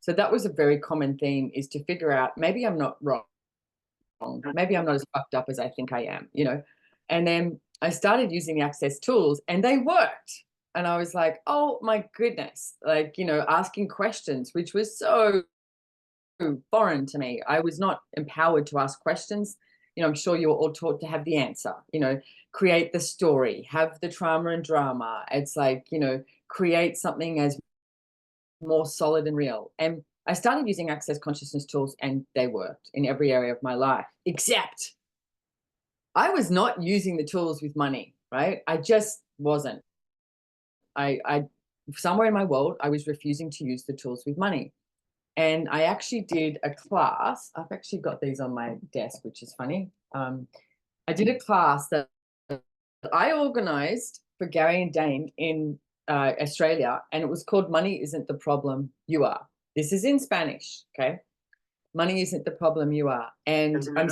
So that was a very common theme, is to figure out, maybe I'm not wrong. Maybe I'm not as fucked up as I think I am, you know? And then I started using the Access tools and they worked. And I was like, oh my goodness, like, you know, asking questions, which was so foreign to me. I was not empowered to ask questions. You know, I'm sure you were all taught to have the answer, you know, create the story, have the trauma and drama. It's like, you know, create something as more solid and real. And I started using Access consciousness tools and they worked in every area of my life, except I was not using the tools with money, right? I just wasn't. I somewhere in my world, I was refusing to use the tools with money. And I actually did a class. I've actually got these on my desk, which is funny. I did a class that I organized for Gary and Dane in Australia, and it was called Money Isn't the Problem, You Are. This is in Spanish, okay? Money isn't the problem, you are. And I'm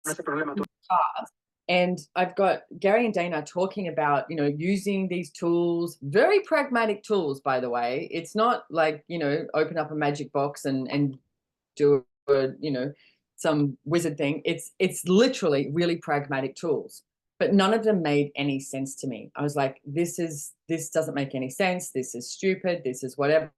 class, and I've got Gary and Dana talking about, you know, using these tools, very pragmatic tools, by the way. It's not like, you know, open up a magic box and do a, you know, some wizard thing. It's literally really pragmatic tools, but none of them made any sense to me. I was like, this doesn't make any sense. This is stupid. This is whatever.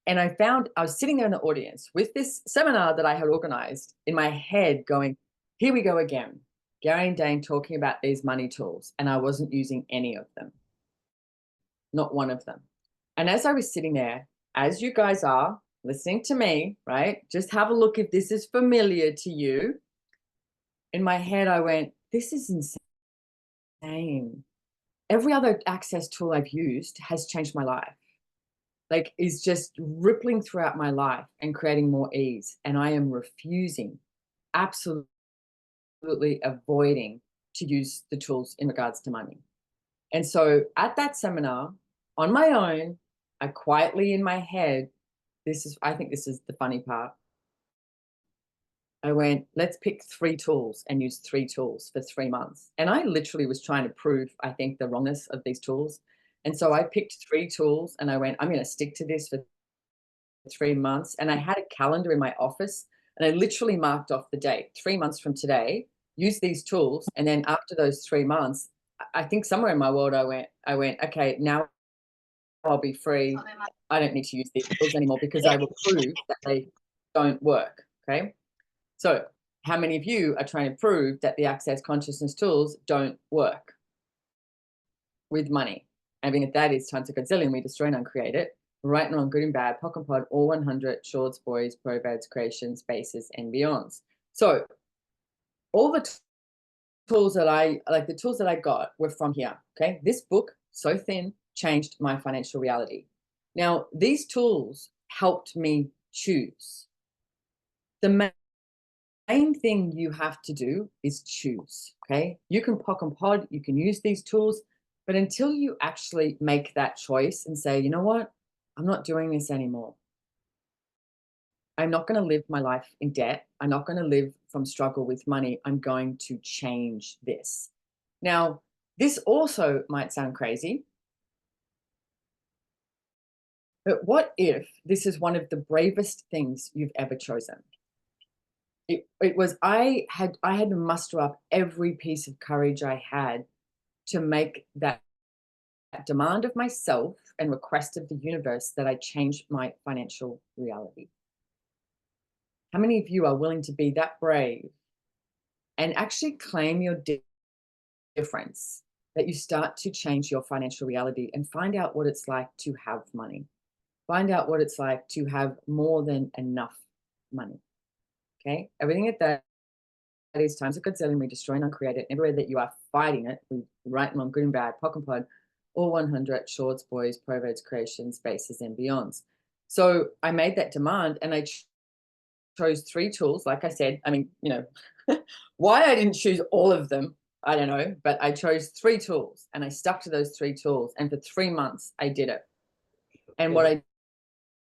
And I found I was sitting there in the audience with this seminar that I had organized in my head going, here we go again. Gary and Dane talking about these money tools, and I wasn't using any of them, not one of them. And as I was sitting there, as you guys are listening to me, right? Just have a look if this is familiar to you. In my head, I went, this is insane. Every other Access tool I've used has changed my life. Like, is just rippling throughout my life and creating more ease. And I am refusing, absolutely avoiding to use the tools in regards to money. And so at that seminar, on my own, I quietly in my head, I think this is the funny part. I went, let's pick 3 tools and use 3 tools for 3 months. And I literally was trying to prove, I think, the wrongness of these tools. And so I picked 3 tools and I went, I'm going to stick to this for 3 months. And I had a calendar in my office and I literally marked off the date, 3 months from today, use these tools. And then after those 3 months, I think somewhere in my world, I went, okay, now I'll be free. I don't need to use these tools anymore because I will prove that they don't work. Okay. So how many of you are trying to prove that the Access consciousness tools don't work with money? I mean, if that is times a godzillion, we destroy and uncreate it. Right and wrong, good and bad, pock and pod, all 100, shorts, boys, proverbs, creations, bases, and beyonds. So all the tools that the tools that I got were from here. Okay. This book, so thin, changed my financial reality. Now, these tools helped me choose. The main thing you have to do is choose, okay? You can pock and pod, you can use these tools, but until you actually make that choice and say, you know what, I'm not doing this anymore. I'm not going to live my life in debt. I'm not going to live from struggle with money. I'm going to change this. Now, this also might sound crazy, but what if this is one of the bravest things you've ever chosen? It was, I had to muster up every piece of courage I had to make that demand of myself and request of the universe that I change my financial reality. How many of you are willing to be that brave and actually claim your difference, that you start to change your financial reality and find out what it's like to have money? Find out what it's like to have more than enough money. Okay, everything at that is times a godzillion, we destroy and uncreate it. Everywhere that you are fighting it, we right and wrong, good and bad, pock and pod, all 100, shorts, boys, proverbs, creations, bases, and beyonds. So I made that demand and I chose 3 tools. Like I said, I mean, you know, why I didn't choose all of them, I don't know, but I chose 3 tools and I stuck to those 3 tools. And for 3 months, I did it. And what I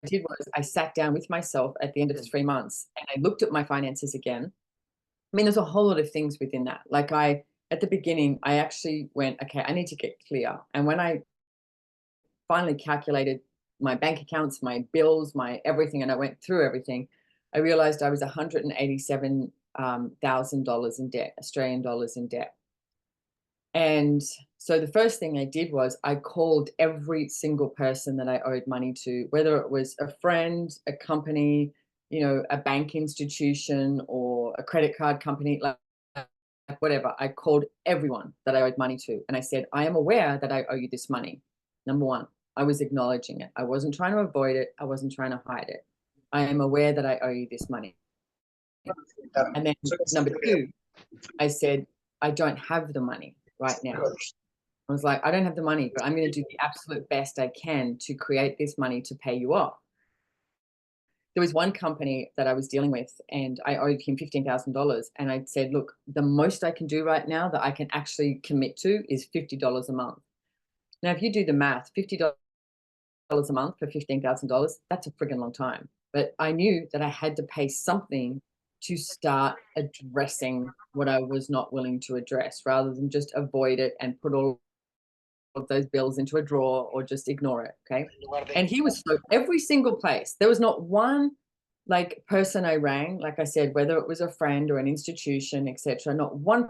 did was I sat down with myself at the end of 3 months and I looked at my finances again. I mean, there's a whole lot of things within that. Like at the beginning, I actually went, okay, I need to get clear. And when I finally calculated my bank accounts, my bills, my everything, and I went through everything, I realized I was $187,000 in debt, Australian dollars in debt. And so the first thing I did was I called every single person that I owed money to, whether it was a friend, a company, a bank institution or a credit card company, like whatever. I called everyone that I owed money to. And I said, I am aware that I owe you this money. Number one, I was acknowledging it. I wasn't trying to avoid it. I wasn't trying to hide it. I am aware that I owe you this money. And then number two, I said, I don't have the money right now. I was like, I don't have the money, but I'm going to do the absolute best I can to create this money to pay you off. There was one company that I was dealing with and I owed him $15,000. And I said, look, the most I can do right now that I can actually commit to is $50 a month. Now, if you do the math, $50 a month for $15,000, that's a friggin' long time. But I knew that I had to pay something to start addressing what I was not willing to address, rather than just avoid it and put all of those bills into a drawer or just ignore it. Okay. And he was so every single place. There was not one person I rang, like I said, whether it was a friend or an institution, etc. Not one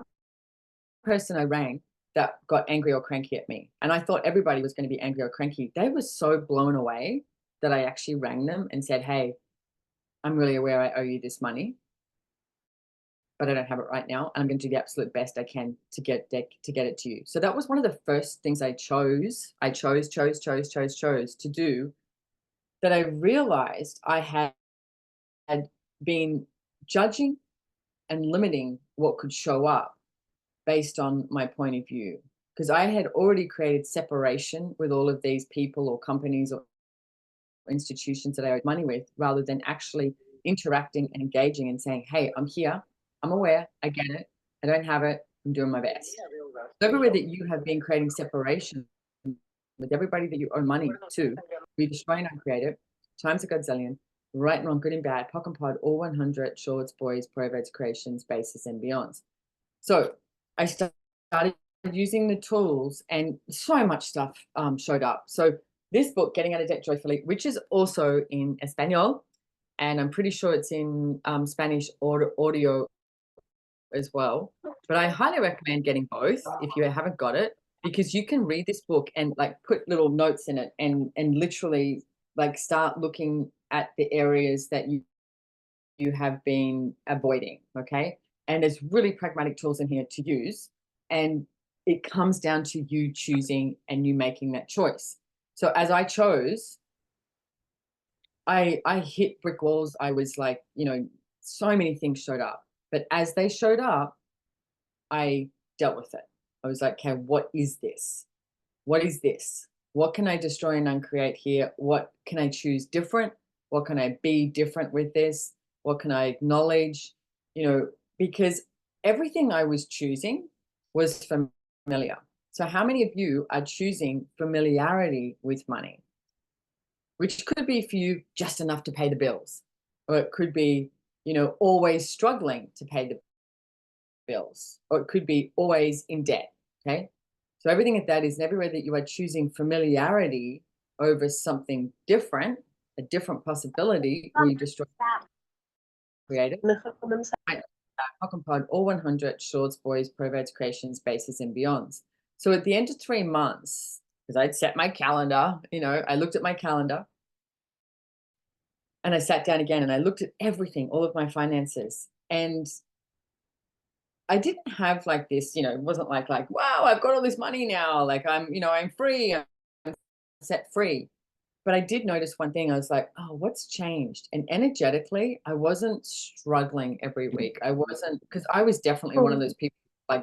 person I rang that got angry or cranky at me. And I thought everybody was going to be angry or cranky. They were so blown away that I actually rang them and said, hey, I'm really aware I owe you this money, but I don't have it right now. And I'm going to do the absolute best I can to get it to you. So that was one of the first things I chose to do, that I realized I had been judging and limiting what could show up based on my point of view. Because I had already created separation with all of these people or companies or institutions that I owed money with, rather than actually interacting and engaging and saying, hey, I'm here, I'm aware, I get it, I don't have it, I'm doing my best. So everywhere that you have been creating separation with everybody that you owe money to, we destroy and uncreate it, times a godzillion, right and wrong, good and bad, POC and POD, all 100, shorts, boys, proverbs, creations, bases, and beyonds. So I started using the tools and so much stuff showed up. So this book, Getting Out of Debt Joyfully, which is also in Espanol, and I'm pretty sure it's in Spanish audio as well. But I highly recommend getting both if you haven't got it, because you can read this book and put little notes in it and literally start looking at the areas that you have been avoiding. Okay. And there's really pragmatic tools in here to use. And it comes down to you choosing and you making that choice. So as I chose, I hit brick walls. I was so many things showed up. But as they showed up, I dealt with it. I was like, okay, what is this? What is this? What can I destroy and uncreate here? What can I choose different? What can I be different with this? What can I acknowledge? Because everything I was choosing was familiar. So how many of you are choosing familiarity with money? Which could be for you just enough to pay the bills, or it could be, always struggling to pay the bills, or it could be always in debt. Okay. So everything at that is everywhere that you are choosing familiarity over something different, a different possibility, where you destroy creative. All 100, shorts, boys, proverbs, creations, bases, and beyonds. So at the end of 3 months, because I'd set my calendar, I looked at my calendar and I sat down again and I looked at everything, all of my finances. And I didn't have this, it wasn't like, wow, I've got all this money now. I'm free, I'm set free. But I did notice one thing. I was like, oh, what's changed? And energetically, I wasn't struggling every week. I wasn't, because I was definitely one of those people,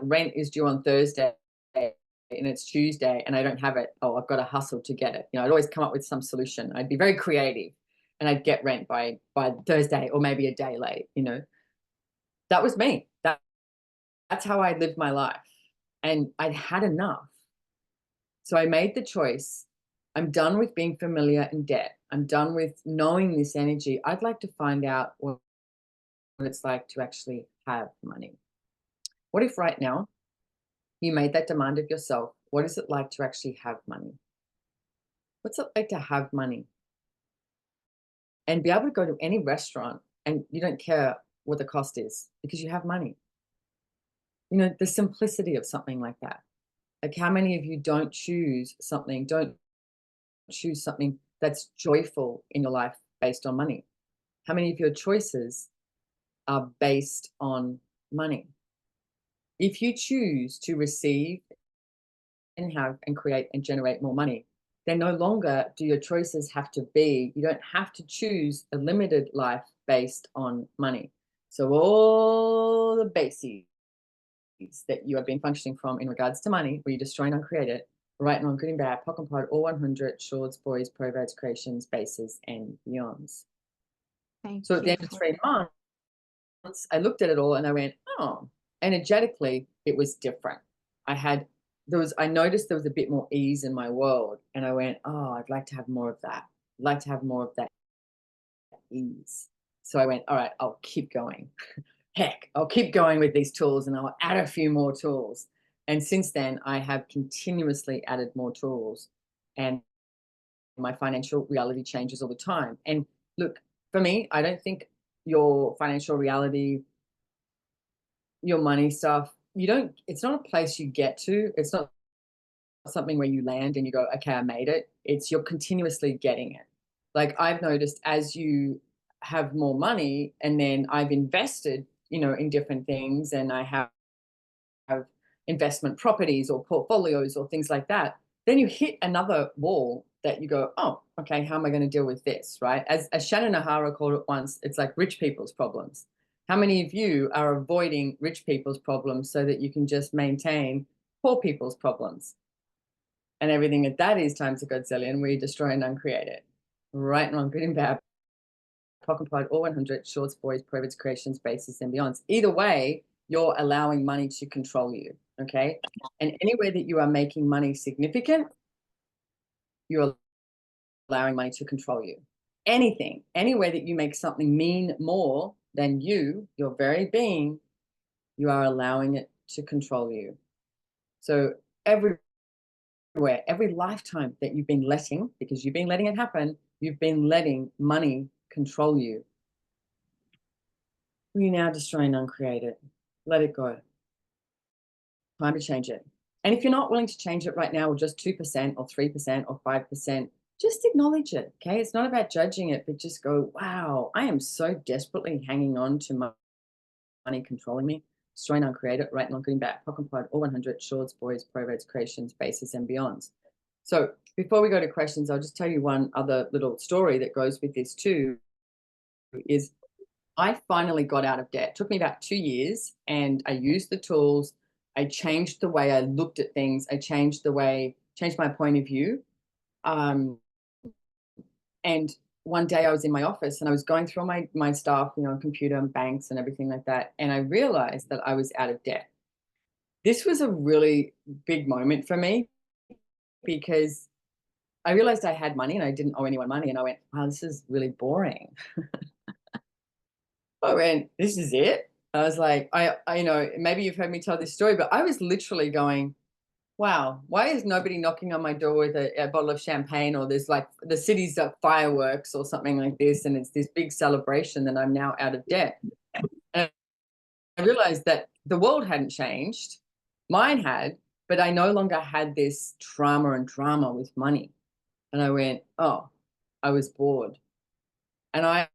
rent is due on Thursday and it's Tuesday and I don't have it. Oh, I've got to hustle to get it. I'd always come up with some solution. I'd be very creative and I'd get rent by Thursday or maybe a day late, That was me. That's how I lived my life. And I'd had enough. So I made the choice. I'm done with being familiar in debt. I'm done with knowing this energy. I'd like to find out what it's like to actually have money. What if right now you made that demand of yourself? What is it like to actually have money? What's it like to have money? and be able to go to any restaurant and you don't care what the cost is because you have money. You know, the simplicity of something like that. Like, how many of you don't choose something that's joyful in your life based on money? How many of your choices are based on money? If you choose to receive and have and create and generate more money, then no longer do your choices have to be, you don't have to choose a limited life based on money. So all the bases that you have been functioning from in regards to money, where you destroy and uncreate it, right and wrong, good and bad, pock and pod, all 100, shorts, boys, proverbs, creations, bases, and beyonds. So at the end of 3 months, I looked at it all and I went, oh, energetically, it was different. I noticed there was a bit more ease in my world. And I went, oh, I'd like to have more of that. I'd like to have more of that ease. So I went, all right, I'll keep going. Heck, I'll keep going with these tools and I'll add a few more tools. And since then, I have continuously added more tools and my financial reality changes all the time. And look, for me, I don't think your financial reality, your money stuff, it's not a place you get to. It's not something where you land and you go, okay, I made it. It's you're continuously getting it. Like I've noticed as you have more money and then I've invested, in different things and I have investment properties or portfolios or things like that, then you hit another wall that you go, oh, okay, how am I going to deal with this, right? As Shannon O'Hara called it once, it's like rich people's problems. How many of you are avoiding rich people's problems so that you can just maintain poor people's problems? And everything that is times a godzillion, where you destroy and uncreate it. Right and wrong, good and bad, pock and pod, all 100, shorts, boys, proverbs, creations, bases, and beyonds. Either way, you're allowing money to control you, okay? And anywhere that you are making money significant, you're allowing money to control you. Anything, anywhere that you make something mean more than you, your very being, you are allowing it to control you. So everywhere, every lifetime that you've been letting, because you've been letting it happen, you've been letting money control you. We now destroy and uncreate it. Let it go. Time to change it. And if you're not willing to change it right now, or just 2% or 3% or 5%, just acknowledge it, okay? It's not about judging it, but just go, wow, I am so desperately hanging on to money controlling me. Destroy and uncreate it, right and wrong, good and bad, pock and pod, all 100, shorts, boys, proverbs, creations, bases, and beyonds. So before we go to questions, I'll just tell you one other little story that goes with this too, is I finally got out of debt. It took me about 2 years and I used the tools. I changed the way I looked at things. I changed my point of view. And one day I was in my office and I was going through all my stuff, computer and banks and everything like that. And I realized that I was out of debt. This was a really big moment for me because I realized I had money and I didn't owe anyone money. And I went, wow, this is really boring. I went, this is it. I was like, I maybe you've heard me tell this story, but I was literally going, wow, why is nobody knocking on my door with a bottle of champagne, or there's like the city's got fireworks or something like this, and it's this big celebration that I'm now out of debt. And I realized that the world hadn't changed, mine had, but I no longer had this trauma and drama with money. And I went, oh, I was bored. And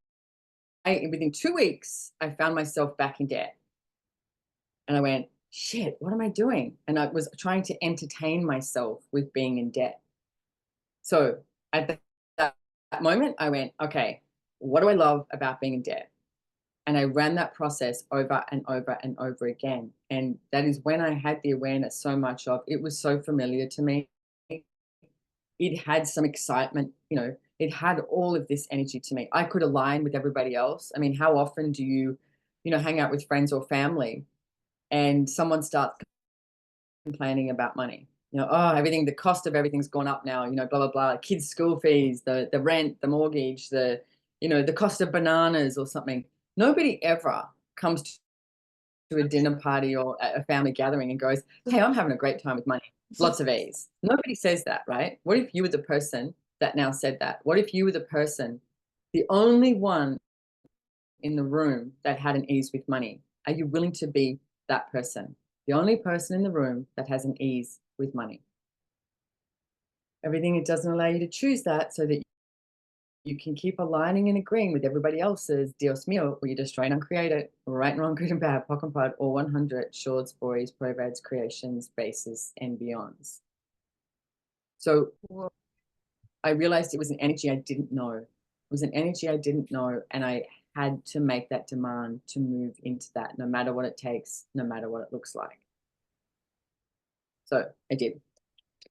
within 2 weeks, I found myself back in debt. And I went, shit, what am I doing? And I was trying to entertain myself with being in debt. So at that moment, I went, okay, what do I love about being in debt? And I ran that process over and over and over again. And that is when I had the awareness so much of it was so familiar to me. It had some excitement, it had all of this energy to me. I could align with everybody else. I mean, how often do you, hang out with friends or family and someone starts complaining about money? Oh, the cost of everything's gone up now, blah, blah, blah, kids' school fees, the rent, the mortgage, the cost of bananas or something. Nobody ever comes to a dinner party or a family gathering and goes, hey, I'm having a great time with money. Lots of ease. Nobody says that, right? What if you were the person that now said that? What if you were the person the only one in the room that had an ease with money. Are you willing to be that person? The only person in the room that has an ease with money. Everything, it doesn't allow you to choose that so that you can keep aligning and agreeing with everybody else's Dios mío, or you destroy and uncreate it, right and wrong, good and bad, poco and pod, or 100 shorts, boys, proverbs, creations, bases, and beyonds. So I realized it was an energy I didn't know. It was an energy I didn't know, and I had to make that demand to move into that, no matter what it takes, no matter what it looks like. So I did.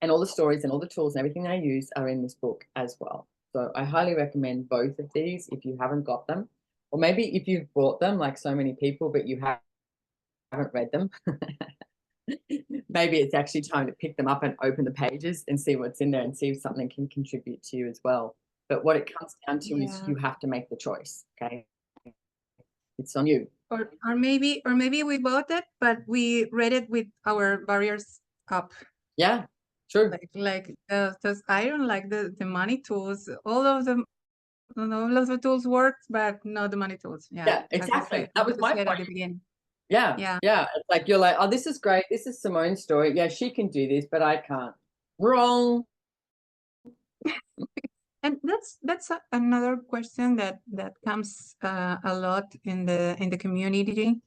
And all the stories and all the tools and everything I use are in this book as well. So I highly recommend both of these if you haven't got them, or maybe if you've bought them like so many people, but you haven't read them. Maybe it's actually time to pick them up and open the pages and see what's in there and see if something can contribute to you as well. But what it comes down to is you have to make the choice, okay? It's on you. Or maybe we bought it, but we read it with our barriers up. Yeah, true. Like I don't like the money tools. All of the tools work, but not the money tools. Yeah, exactly. That was my point at the beginning. Yeah. It's like you're like, oh, this is great. This is Simone's story. Yeah, she can do this, but I can't. Wrong. And that's another question that comes a lot in the community.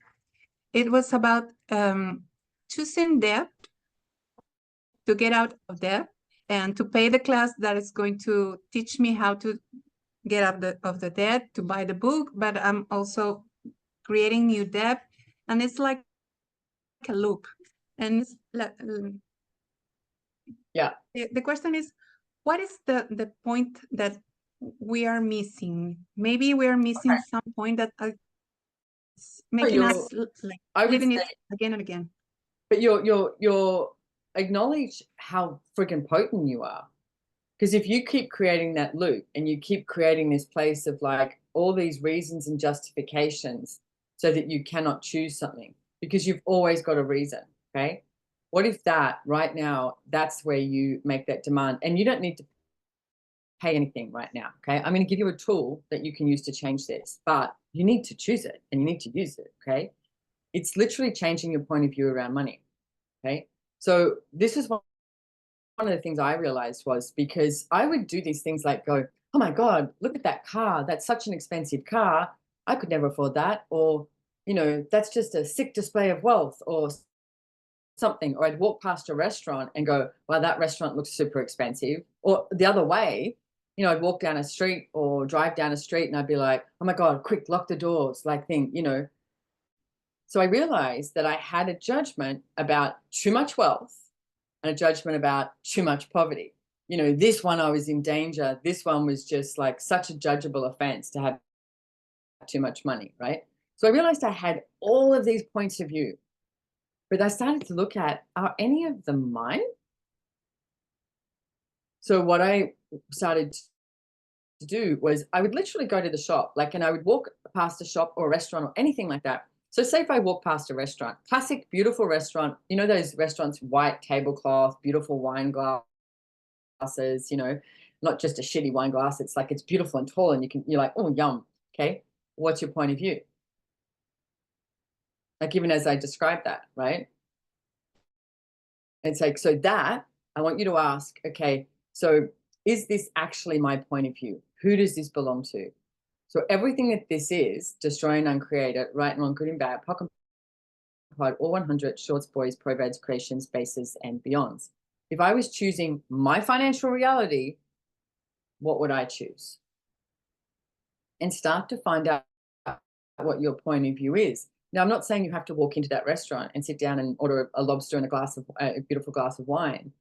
It was about choosing debt to get out of debt and to pay the class that is going to teach me how to get out of the debt, to buy the book, but I'm also creating new debt, and it's like a loop. And it's the question is, what is the point that we are missing? Maybe we are missing some point that is making us living it again and again. But you're acknowledge how freaking potent you are. Because if you keep creating that loop and you keep creating this place of like all these reasons and justifications so that you cannot choose something because you've always got a reason, okay? What if that right now, that's where you make that demand and you don't need to pay anything right now, okay? I'm going to give you a tool that you can use to change this, but you need to choose it and you need to use it, okay? It's literally changing your point of view around money, okay? So this is one of the things I realized was because I would do these things like go, oh my God, look at that car. That's such an expensive car. I could never afford that. Or, you know, that's just a sick display of wealth or something. Or I'd walk past a restaurant and go, well, that restaurant looks super expensive. Or the other way, you know, I'd walk down a street or drive down a street and I'd be like, oh my God, quick, lock the doors, like thing, you know. So I realized that I had a judgment about too much wealth and a judgment about too much poverty. You know, this one I was in danger. This one was just like such a judgeable offense to have too much money, right? So I realized I had all of these points of view, but I started to look at, are any of them mine? So what I started to do was I would literally go to the shop, like, and I would walk past a shop or a restaurant or anything like that. So say if I walk past a restaurant, classic, beautiful restaurant, you know, those restaurants, white tablecloth, beautiful wine glasses, you know, not just a shitty wine glass. It's like, it's beautiful and tall and you're like, oh, yum. Okay. What's your point of view? Like even as I described that, right? It's like, so that I want you to ask, okay, so is this actually my point of view? Who does this belong to? So everything that this is, destroy and uncreate it, right and wrong, good and bad, poco and pod, all 100, shorts, boys, proverbs, creations, bases, and beyonds. If I was choosing my financial reality, what would I choose? And start to find out what your point of view is. Now, I'm not saying you have to walk into that restaurant and sit down and order a lobster and a beautiful glass of wine.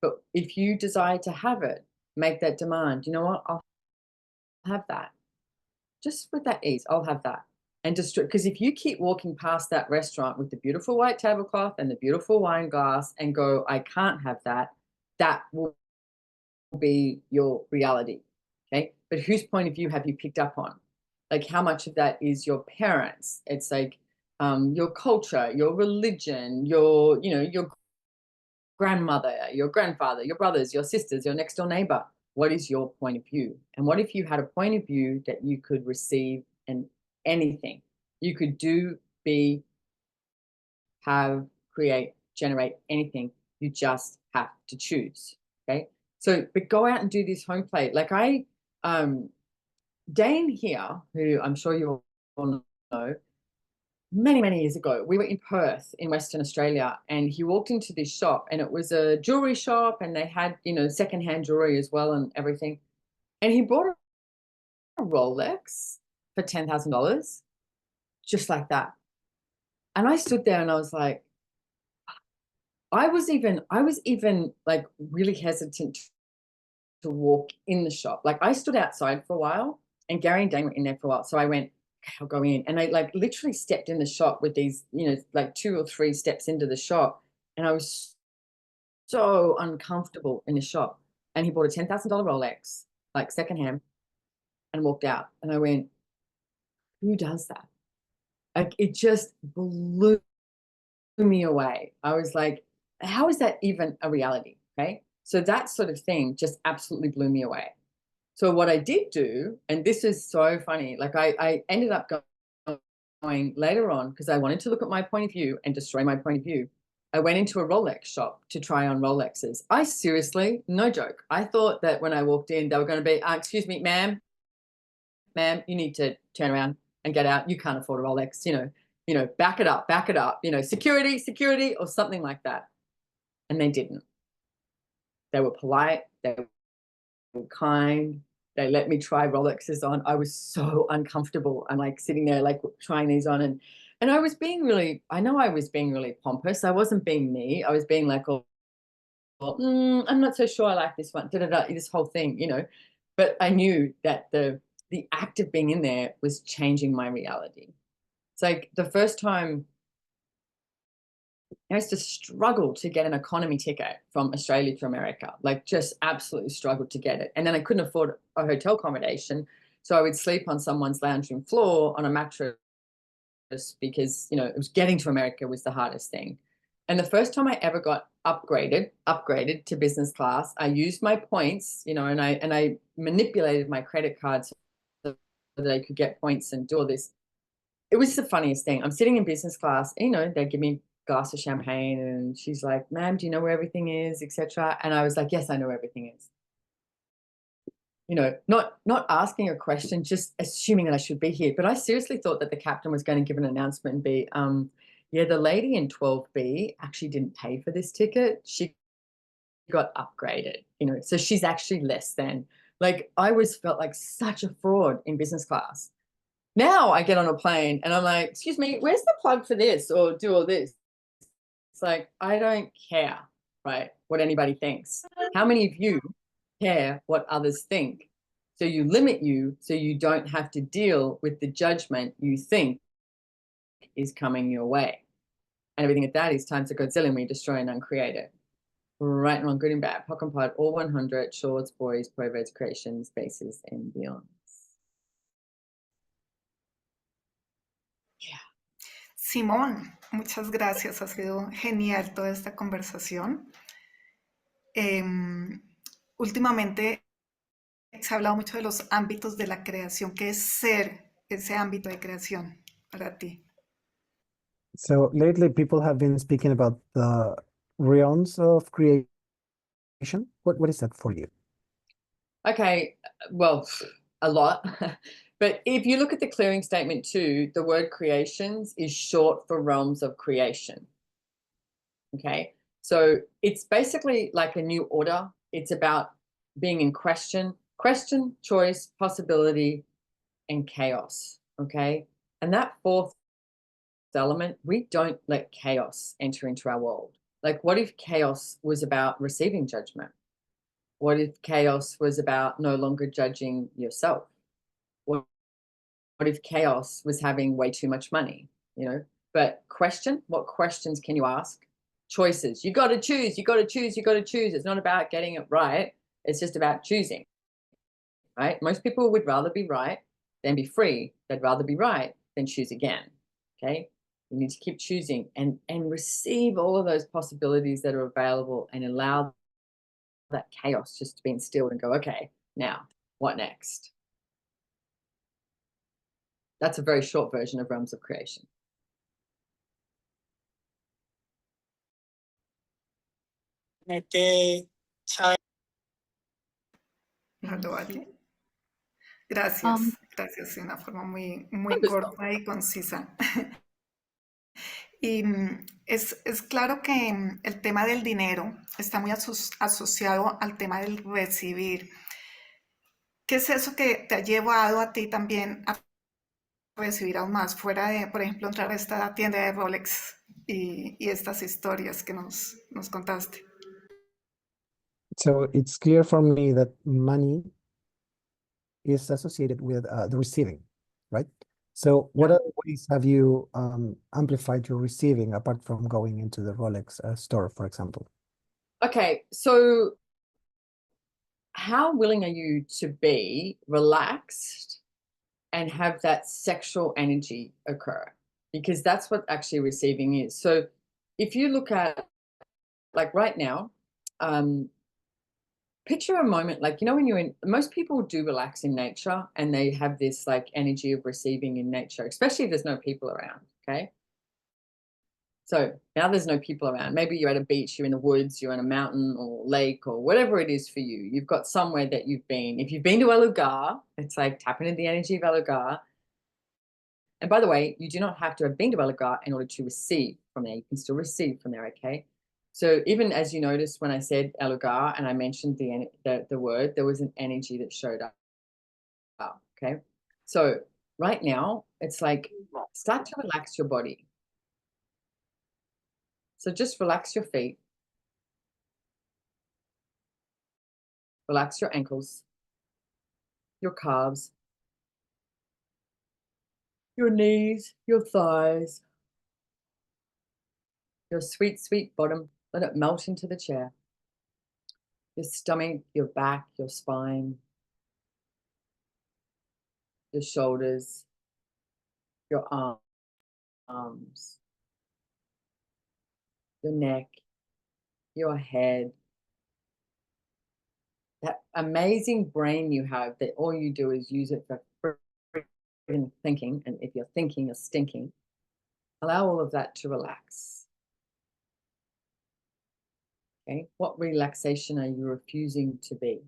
But if you desire to have it, make that demand. You know what? I'll have that. Just with that ease, I'll have that. And just because if you keep walking past that restaurant with the beautiful white tablecloth and the beautiful wine glass and go, I can't have that, that will be your reality. Okay. But whose point of view have you picked up on? Like how much of that is your parents? It's like your culture, your religion, your grandmother, your grandfather, your brothers, your sisters, your next door neighbor. what is your point of view? And what if you had a point of view that you could receive and anything? You could do, be, have, create, generate anything. You just have to choose. Okay. So, but go out and do this home plate. Like Dane here, who I'm sure you all know, many, many years ago, we were in Perth in Western Australia, and he walked into this shop, and it was a jewelry shop, and they had, you know, secondhand jewelry as well and everything. And he bought a Rolex for $10,000, just like that. And I stood there and I was like, I was even like really hesitant to walk in the shop. Like I stood outside for a while, and Gary and Dane were in there for a while. So I went, okay, I'll go in. And I like literally stepped in the shop with these, you know, like 2 or 3 steps into the shop. And I was so uncomfortable in the shop. And he bought a $10,000 Rolex, like secondhand, and walked out. And I went, who does that? Like it just blew me away. I was like, how is that even a reality? Okay. So that sort of thing just absolutely blew me away. So what I did do, and this is so funny, like I ended up going later on because I wanted to look at my point of view and destroy my point of view. I went into a Rolex shop to try on Rolexes. I seriously, no joke, I thought that when I walked in, they were going to be, excuse me, ma'am, you need to turn around and get out. You can't afford a Rolex, you know, back it up, you know, security, or something like that. And they didn't. They were polite. They were kind. They let me try Rolexes on. I was so uncomfortable. I'm like sitting there, like trying these on, and I was being really, I know I was being really pompous. I wasn't being me. I was being like, I'm not so sure I like this one, this whole thing, you know. But I knew that the act of being in there was changing my reality. It's like the first time I used to struggle to get an economy ticket from Australia to America, like just absolutely struggled to get it. And then I couldn't afford a hotel accommodation. So I would sleep on someone's lounge room floor on a mattress because, you know, it was getting to America was the hardest thing. And the first time I ever got upgraded to business class, I used my points, you know, and I manipulated my credit cards so that I could get points and do all this. It was the funniest thing. I'm sitting in business class, you know, they give me a glass of champagne, and she's like, ma'am, do you know where everything is, etc. And I was like, yes, I know where everything is. You know, not asking a question, just assuming that I should be here. But I seriously thought that the captain was going to give an announcement and be, yeah, the lady in 12B actually didn't pay for this ticket. She got upgraded, you know, so she's actually less than. Like I always felt like such a fraud in business class. Now I get on a plane and I'm like, excuse me, where's the plug for this or do all this? It's like, I don't care, right, what anybody thinks. How many of you care what others think? So you limit you so you don't have to deal with the judgment you think is coming your way. And everything at that is times a Godzilla, we destroy and uncreate it. Right and wrong, good and bad, pock and pot, all 100, shorts, boys, proverbs, creations, bases, and beyond. Simón, muchas gracias. Ha sido genial toda esta conversación. Últimamente se ha hablado mucho de los ámbitos de la creación. ¿Qué es ser ese ámbito de creación para ti? So lately, people have been speaking about the realms of creation. What is that for you? Okay, well, a lot. But if you look at the clearing statement too, the word creations is short for realms of creation. Okay, so it's basically like a new order. It's about being in question, choice, possibility, and chaos. Okay, and that fourth element, we don't let chaos enter into our world. Like, what if chaos was about receiving judgment? What if chaos was about no longer judging yourself? What if chaos was having way too much money, you know? But what questions can you ask? Choices. You got to choose. It's not about getting it right. It's just about choosing, right? Most people would rather be right than be free. They'd rather be right than choose again, okay? You need to keep choosing and receive all of those possibilities that are available and allow that chaos just being still and go, okay, now what next? That's a very short version of realms of creation. Aló, Ale. Gracias, gracias, de una forma muy, muy Wonderful. corta y concisa. Y es claro que el tema del dinero está muy asociado al tema del recibir. ¿Qué es eso que te ha llevado a ti también a recibir aún más, fuera de, por ejemplo, entrar a esta tienda de Rolex y estas historias que nos contaste? So it's clear for me that money is associated with the receiving, right? So what other ways have you amplified your receiving apart from going into the Rolex store, for example? Okay, so how willing are you to be relaxed and have that sexual energy occur? Because that's what actually receiving is. So if you look at, like right now, picture a moment, like, you know, when you're in, most people do relax in nature and they have this like energy of receiving in nature, especially if there's no people around, okay? So now there's no people around. Maybe you're at a beach, you're in the woods, you're in a mountain or lake or whatever it is for you. You've got somewhere that you've been. If you've been to El Lugar, it's like tapping into the energy of El Lugar. And by the way, you do not have to have been to El Lugar in order to receive from there. You can still receive from there, okay? So even as you noticed when I said El Lugar and I mentioned the word, there was an energy that showed up, okay? So right now, it's like start to relax your body. So just relax your feet. Relax your ankles, your calves, your knees, your thighs, your sweet, sweet bottom. Let it melt into the chair. Your stomach, your back, your spine, your shoulders, your arms, your neck, your head. That amazing brain you have that all you do is use it for thinking. And if you're thinking, you're stinking. Allow all of that to relax. Okay, what relaxation are you refusing to be?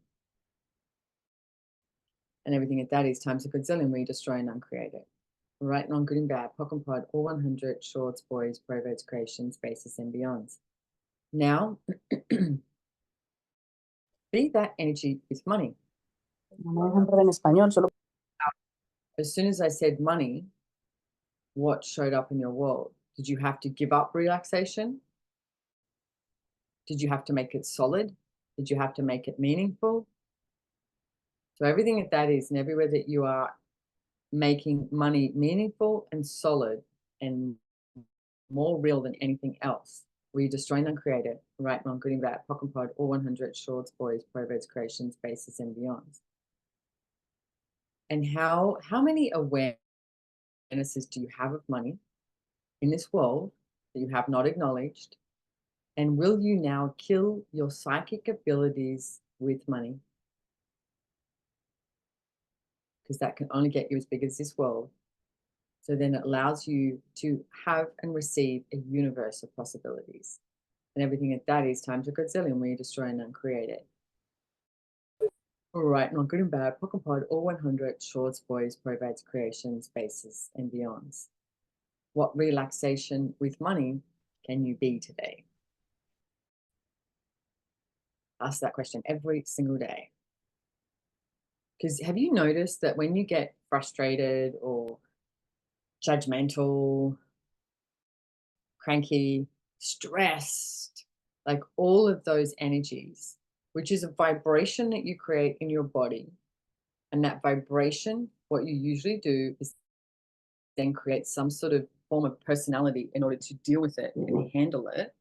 And everything at that is times a godzillion where you destroy and uncreate it. Right, wrong, good and bad, pock and pod, all 100, shorts, boys, perverts, creations, spaces, and beyonds. Now, be that energy with money. As soon as I said money, what showed up in your world? Did you have to give up relaxation? Did you have to make it solid? Did you have to make it meaningful? So everything that that is, and everywhere that you are making money meaningful and solid and more real than anything else, where you destroy and uncreate it, right, wrong, good and bad, pock and pod, all 100, shorts, boys, perverts, creations, bases, and beyonds. And how many awarenesses do you have of money in this world that you have not acknowledged? And will you now kill your psychic abilities with money? Because that can only get you as big as this world. So then it allows you to have and receive a universe of possibilities. And everything that is times a godzillion where you destroy and uncreate it. All right, not good and bad, pock and pod, all 100, shorts, boys, perverts, creations, bases, and beyonds. What relaxation with money can you be today? Ask that question every single day. Because have you noticed that when you get frustrated or judgmental, cranky, stressed, like all of those energies, which is a vibration that you create in your body, and that vibration, what you usually do is then create some sort of form of personality in order to deal with it and handle it.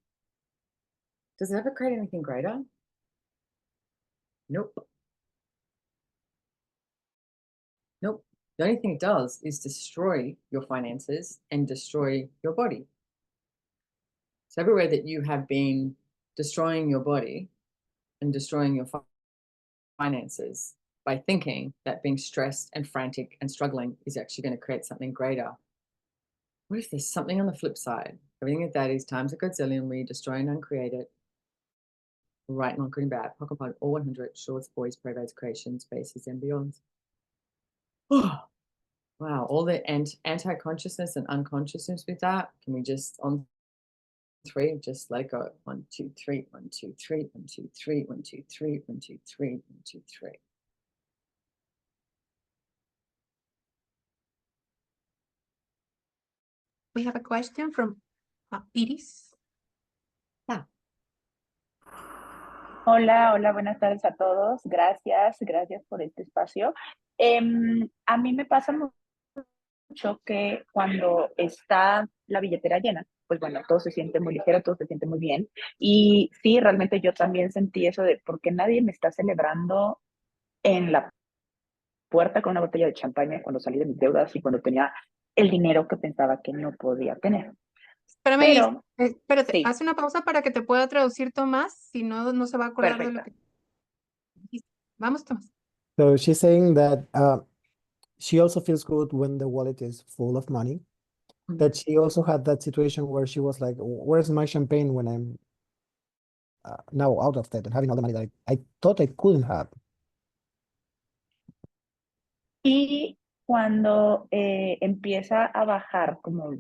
Does it ever create anything greater? Nope. Nope. The only thing it does is destroy your finances and destroy your body. So everywhere that you have been destroying your body, and destroying your finances by thinking that being stressed and frantic and struggling is actually going to create something greater. What if there's something on the flip side? Everything at that is times a godzillion, where you destroy and uncreate it. Right, not good and bad. Pocket pod, all 100, shorts, boys, periods, creations, spaces, and beyonds. Oh, wow, all the anti-consciousness and unconsciousness with that. Can we just, on 3, just let it go? 1, 2, 3, 1, 2, 3, 1, 2, 3, 1, 2, 3, 1, 2, 3, 1, 2, 3. We have a question from Iris. Hola, hola, buenas tardes a todos. Gracias por este espacio. A mí me pasa mucho que cuando está la billetera llena, pues bueno, todo se siente muy ligero, todo se siente muy bien. Y sí, realmente yo también sentí eso de por qué nadie me está celebrando en la puerta con una botella de champaña cuando salí de mis deudas y cuando tenía el dinero que pensaba que no podía tener. Espérame, Pero, espérate, sí, haz una pausa para que te pueda traducir Tomás, si no, no se va a acordar de lo perfecto. que dijiste. Vamos, Tomás. So she's saying that she also feels good when the wallet is full of money. That she also had that situation where she was like, where's my champagne when I'm now out of debt and having all the money that I thought I couldn't have. Y cuando empieza a bajar, como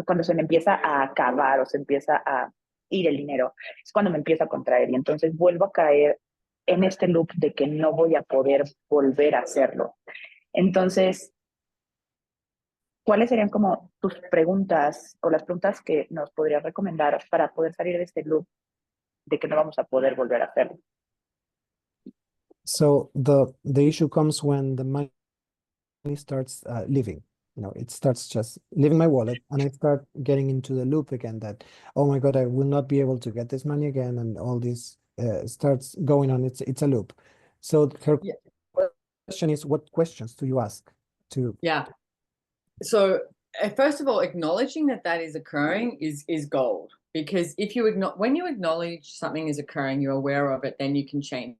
cuando se me empieza a acabar o se empieza a ir el dinero, es cuando me empiezo a contraer y entonces vuelvo a caer en este loop de que no voy a poder volver a hacerlo. Entonces, ¿cuáles serían como tus preguntas o las preguntas que nos podrías recomendar para poder salir de este loop de que no vamos a poder volver a hacerlo? So the issue comes when the money starts leaving. You know, it starts just leaving my wallet, and I start getting into the loop again that, oh my God, I will not be able to get this money again, and all this starts going on. It's a loop. So her question is, what questions do you ask to? Yeah. So first of all, acknowledging that that is occurring is gold, because if you when you acknowledge something is occurring, you're aware of it, then you can change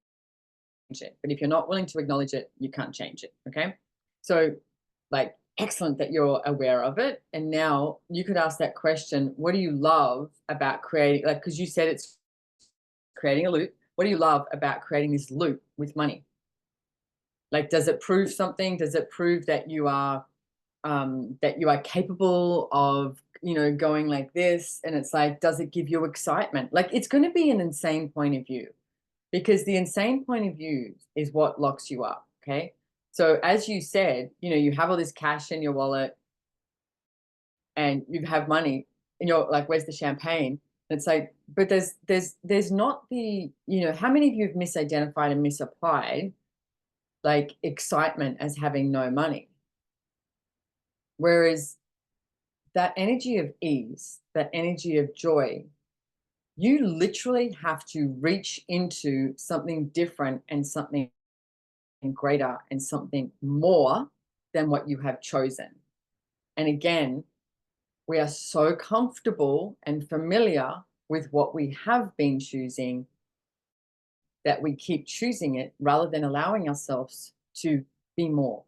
it. But if you're not willing to acknowledge it, you can't change it. Okay. So like, excellent that you're aware of it. And now you could ask that question, what do you love about creating, like, because you said it's creating a loop. What do you love about creating this loop with money? Like, does it prove something? Does it prove that you are capable of, you know, going like this? And it's like, does it give you excitement? Like, it's going to be an insane point of view, because the insane point of view is what locks you up. Okay. So as you said, you know, you have all this cash in your wallet and you have money and you're like, where's the champagne? And it's like, but there's not the, you know, how many of you have misidentified and misapplied like excitement as having no money? Whereas that energy of ease, that energy of joy, you literally have to reach into something different and something greater and something more than what you have chosen. And again, we are so comfortable and familiar with what we have been choosing that we keep choosing it rather than allowing ourselves to be more.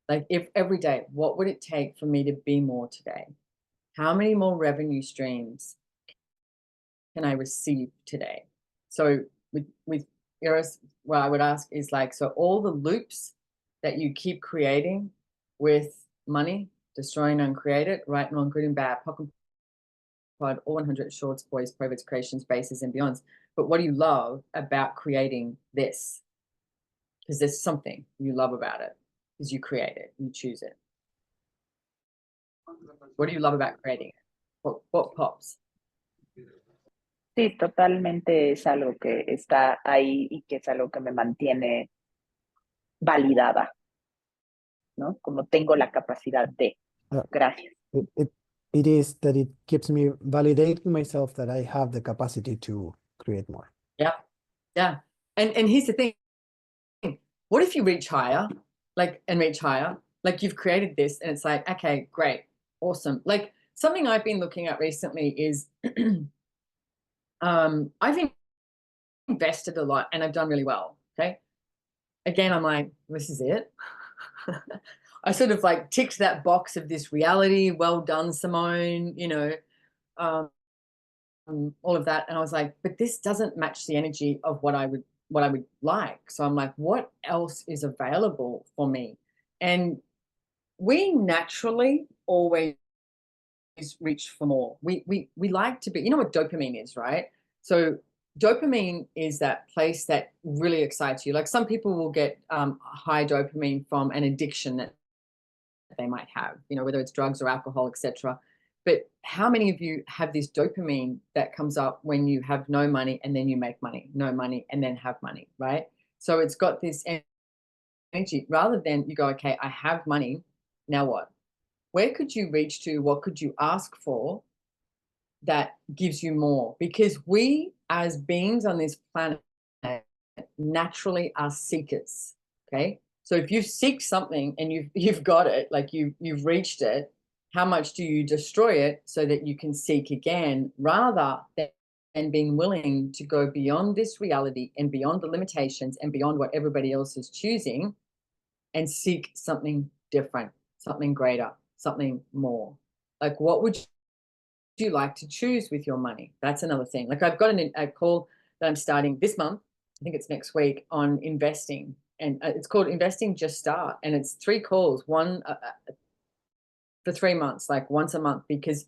Like, if every day, what would it take for me to be more today? How many more revenue streams can I receive today? So with Iris, what I would ask is like, so all the loops that you keep creating with money, destroying and uncreate it, right and wrong, good and bad, pocket pod, all 100 shorts, boys, privates, creations, bases, and beyonds. But what do you love about creating this? Because there's something you love about it, because you create it, you choose it. What do you love about creating it? What pops? Sí, totalmente es algo que está ahí y que es algo que me mantiene validada, ¿no? Como tengo la capacidad de. Gracias. It is that it keeps me validating myself that I have the capacity to create more. Yeah, yeah. And here's the thing. What if you reach higher, like, and reach higher? Like, you've created this and it's like, okay, great, awesome. Like, something I've been looking at recently is I've invested a lot and I've done really well. Okay. Again, I'm like, this is it. I sort of like ticked that box of this reality. Well done, Simone, you know, all of that. And I was like, but this doesn't match the energy of what I would like. So I'm like, what else is available for me? And we naturally always reach for more. We like to be, you know what dopamine is, right? So dopamine is that place that really excites you. Like some people will get high dopamine from an addiction that they might have, you know, whether it's drugs or alcohol, etc. But how many of you have this dopamine that comes up when you have no money and then you make money, no money and then have money, right? So it's got this energy rather than you go, okay, I have money, now what? Where could you reach to? What could you ask for that gives you more? Because we as beings on this planet naturally are seekers, okay? So if you seek something and you've got it, like you've reached it, how much do you destroy it so that you can seek again, rather than being willing to go beyond this reality and beyond the limitations and beyond what everybody else is choosing and seek something different, something greater, something more? Like, what would you like to choose with your money? That's another thing. Like, I've got a call that I'm starting this month, I think it's next week, on investing. And it's called Investing Just Start. And it's 3 calls, one for 3 months, like once a month, because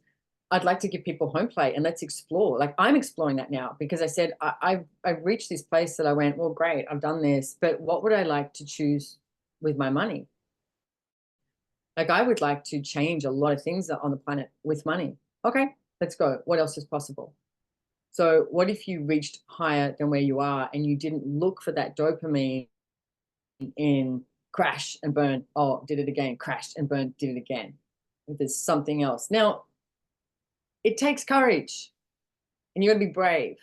I'd like to give people home play and let's explore. Like I'm exploring that now because I said, I've reached this place that I went, well, great, I've done this, but what would I like to choose with my money? Like I would like to change a lot of things on the planet with money. Okay, let's go. What else is possible? So what if you reached higher than where you are and you didn't look for that dopamine in crash and burn, oh, did it again, crashed and burned, did it again. If there's something else. Now, it takes courage and you got to be brave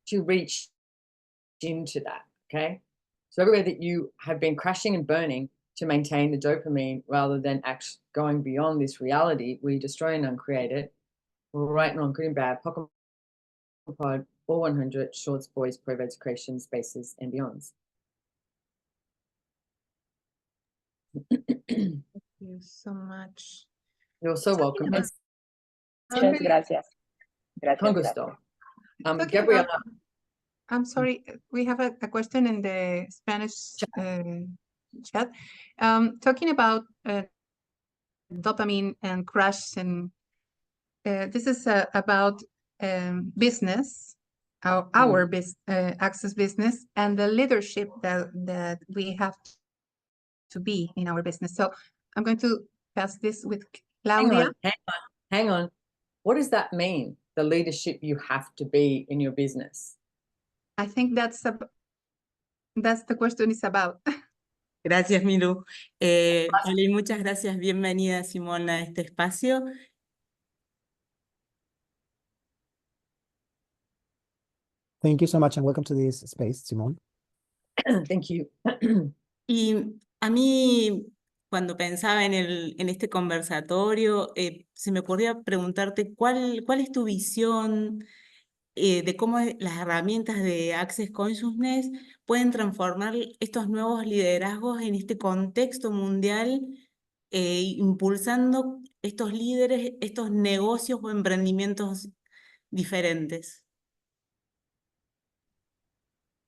to reach into that, okay? So everywhere that you have been crashing and burning to maintain the dopamine rather than actually going beyond this reality, we destroy and uncreate it, right and wrong, good and bad, pocket pod, all 100, shorts, boys, proverbs, creations, spaces, and beyonds. Thank you so much. You're so welcome. Muchas gracias. Gracias, Con gracias. gusto. Talking Gabriela. about, I'm sorry, we have a question in the Spanish chat. Talking about dopamine and crash, and this is about business, our Access business, and the leadership that we have to be in our business. So I'm going to pass this with Claudia. Hang on. What does that mean? The leadership you have to be in your business? I think that's the question is about. Gracias, Milu. Hola y muchas gracias. Bienvenida, Simone, a este espacio. Thank you so much and welcome to this space, Simone. Thank you. Y a mí, cuando pensaba en este conversatorio, se me ocurría preguntarte cuál es tu visión de cómo las herramientas de Access Consciousness pueden transformar estos nuevos liderazgos en este contexto mundial, impulsando estos líderes, estos negocios o emprendimientos diferentes.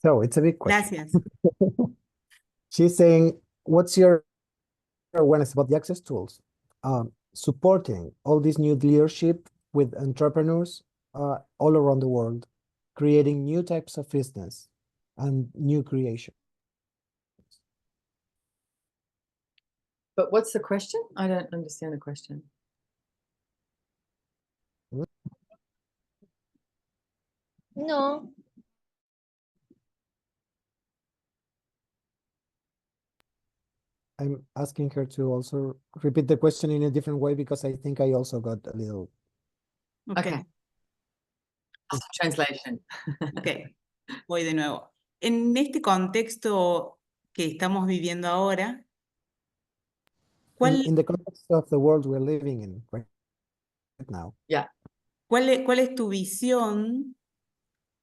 So it's a big question. Gracias. She's saying, what's your awareness about the access tools? Supporting all this new leadership with entrepreneurs all around the world, creating new types of business and new creation. But what's the question? I don't understand the question. No. I'm asking her to also repeat the question in a different way because I think I also got a little. Okay. Translation. Ok, voy de nuevo. En este contexto que estamos viviendo ahora, In the context of the world we're living in right now. Yeah. ¿cuál es tu visión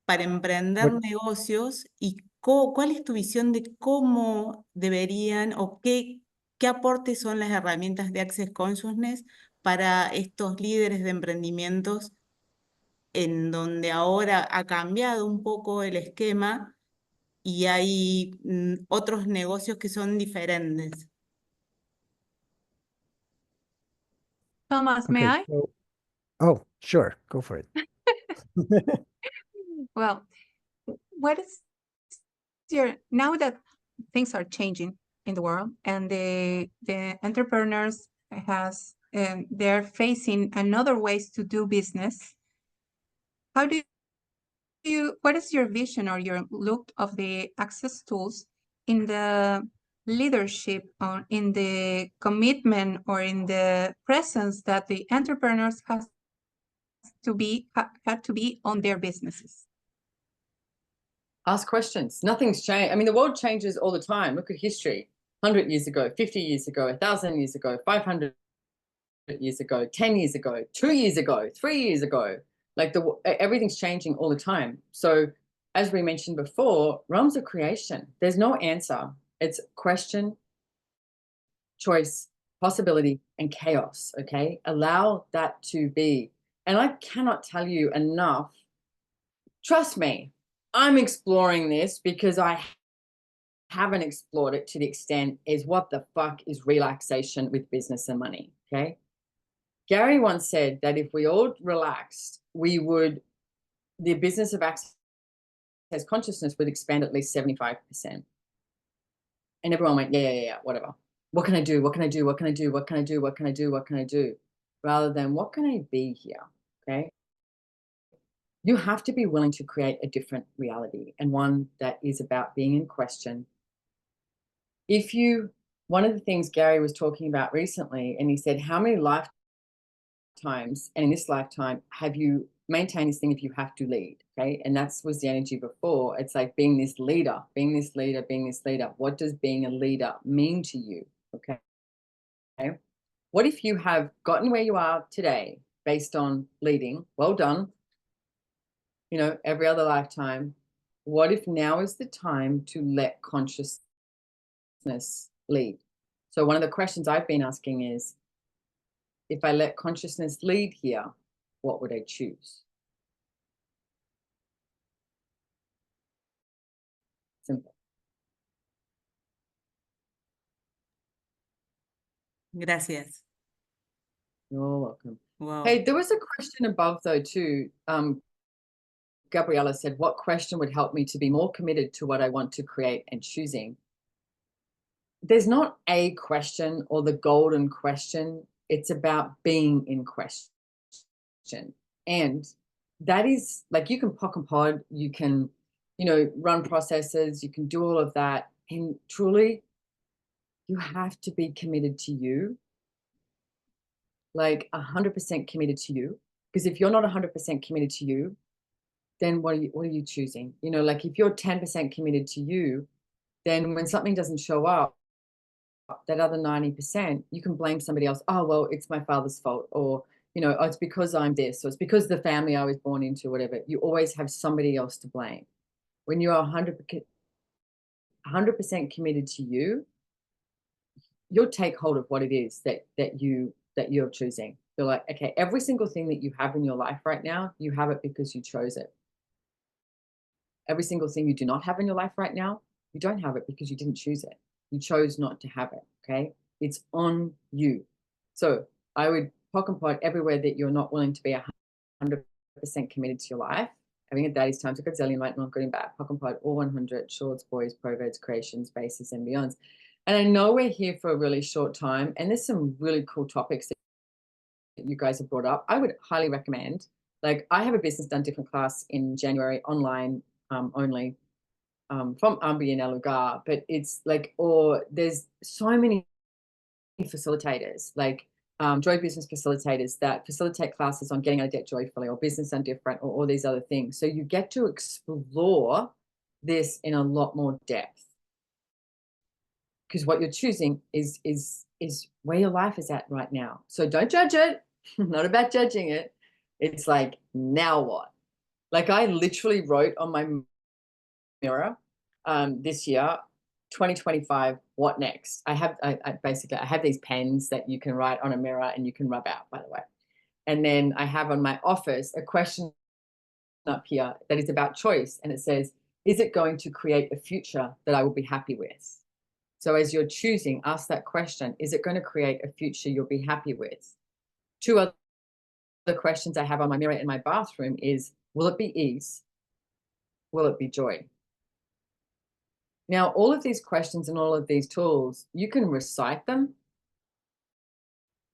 para emprender negocios y cuál es tu visión de cómo deberían o qué aportes son las herramientas de Access Consciousness para estos líderes de emprendimientos en donde ahora ha cambiado un poco el esquema y hay otros negocios que son diferentes. Thomas, may I? So, oh, sure, go for it. Well, what is your, now that things are changing in the world and the entrepreneurs they're facing another ways to do business, how do what is your vision or your look of the access tools in the leadership or in the commitment or in the presence that the entrepreneurs had to be on their businesses? Ask questions. Nothing's changed. I mean, the world changes all the time. Look at history. 100 years ago, 50 years ago, 1,000 years ago, 500 years ago, 10 years ago, 2 years ago, 3 years ago. Like everything's changing all the time. So as we mentioned before, realms of creation, there's no answer. It's question, choice, possibility, and chaos, okay? Allow that to be. And I cannot tell you enough. Trust me, I'm exploring this because I haven't explored it to the extent is what the fuck is relaxation with business and money, okay? Gary once said that if we all relaxed, the business of access consciousness would expand at least 75%. And everyone went, yeah, whatever. What can I do? What can I do? What can I do? What can I do? What can I do? What can I do? Rather than what can I be here, okay? You have to be willing to create a different reality and one that is about being in question. One of the things Gary was talking about recently, and he said, how many lifetimes, and in this lifetime, have you maintained this thing if you have to lead, okay? And that was the energy before. It's like being this leader, being this leader, being this leader. What does being a leader mean to you, okay? What if you have gotten where you are today based on leading? Well done. You know, every other lifetime. What if now is the time to let consciousness lead? So one of the questions I've been asking is, if I let consciousness lead here, what would I choose? Simple. Gracias. You're welcome. Wow. Hey, there was a question above though too. Gabriella said, what question would help me to be more committed to what I want to create and choosing? There's not a question or the golden question. It's about being in question. And that is like, you can POC and pod, you can, run processes, you can do all of that. And truly, you have to be committed to you, like 100% committed to you. Because if you're not 100% committed to you, then what are you choosing? Like if you're 10% committed to you, then when something doesn't show up, that other 90%, you can blame somebody else. Oh, well, it's my father's fault. Or, oh, it's because I'm this, or it's because the family I was born into, whatever. You always have somebody else to blame. When you're 100% committed to you, you'll take hold of what it is that you're choosing. You're like, okay, every single thing that you have in your life right now, you have it because you chose it. Every single thing you do not have in your life right now, you don't have it because you didn't choose it. You chose not to have it, okay? It's on you. So I would POC and pod everywhere that you're not willing to be 100% committed to your life. Having a daddy's time to gazillion, right? Not getting back. POC and pod, all 100, shorts, boys, proverbies, creations, bases, and beyonds. And I know we're here for a really short time, and there's some really cool topics that you guys have brought up. I would highly recommend, like I have a business done different class in January, online only, from Ambi and El Lugar, but it's like, or there's so many facilitators, like joy business facilitators that facilitate classes on getting out of debt joyfully, or business undifferent, or all these other things. So you get to explore this in a lot more depth, because what you're choosing is where your life is at right now. So don't judge it. Not about judging it. It's like, now what? Like I literally wrote on my mirror this year, 2025, what next? I basically have these pens that you can write on a mirror and you can rub out, by the way. And then I have on my office a question up here that is about choice. And it says, is it going to create a future that I will be happy with? So as you're choosing, ask that question, is it going to create a future you'll be happy with? Two other questions I have on my mirror in my bathroom is, will it be ease? Will it be joy? Now, all of these questions and all of these tools, you can recite them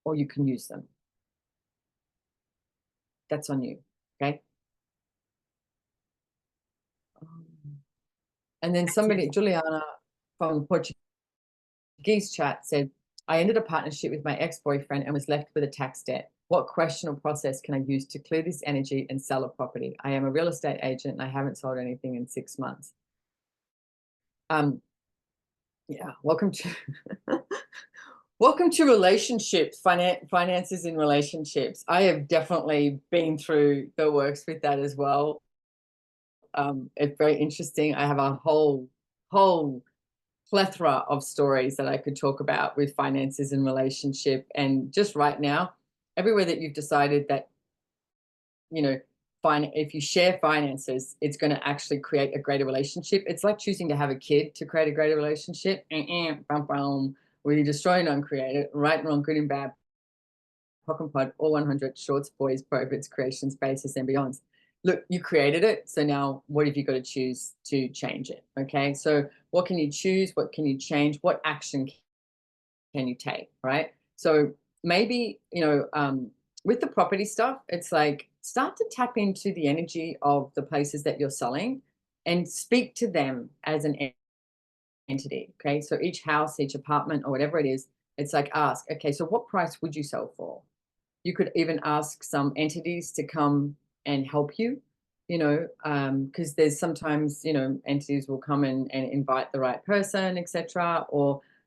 or you can use them. That's on you, okay? And then somebody, Juliana from Portuguese chat said, I ended a partnership with my ex-boyfriend and was left with a tax debt. What question or process can I use to clear this energy and sell a property? I am a real estate agent and I haven't sold anything in 6 months. Yeah, welcome to relationships, finances in relationships. I have definitely been through the works with that as well. It's very interesting. I have a whole plethora of stories that I could talk about with finances and relationship. And just right now, everywhere that you've decided that, you know, if you share finances, it's going to actually create a greater relationship. It's like choosing to have a kid to create a greater relationship. Where you destroy and uncreate it, right and wrong, good and bad, POC and POD, all 100, shorts, boys, prophets, creations, bases, and beyonds. Look, you created it, so now what have you got to choose to change it? Okay, so what can you choose? What can you change? What action can you take, right? So maybe, you know, with the property stuff, it's like start to tap into the energy of the places that you're selling and speak to them as an entity, okay? So each house, each apartment, or whatever it is, it's like ask, okay, so what price would you sell for? You could even ask some entities to come and help you, you know, because there's sometimes, you know, entities will come and invite the right person, etc.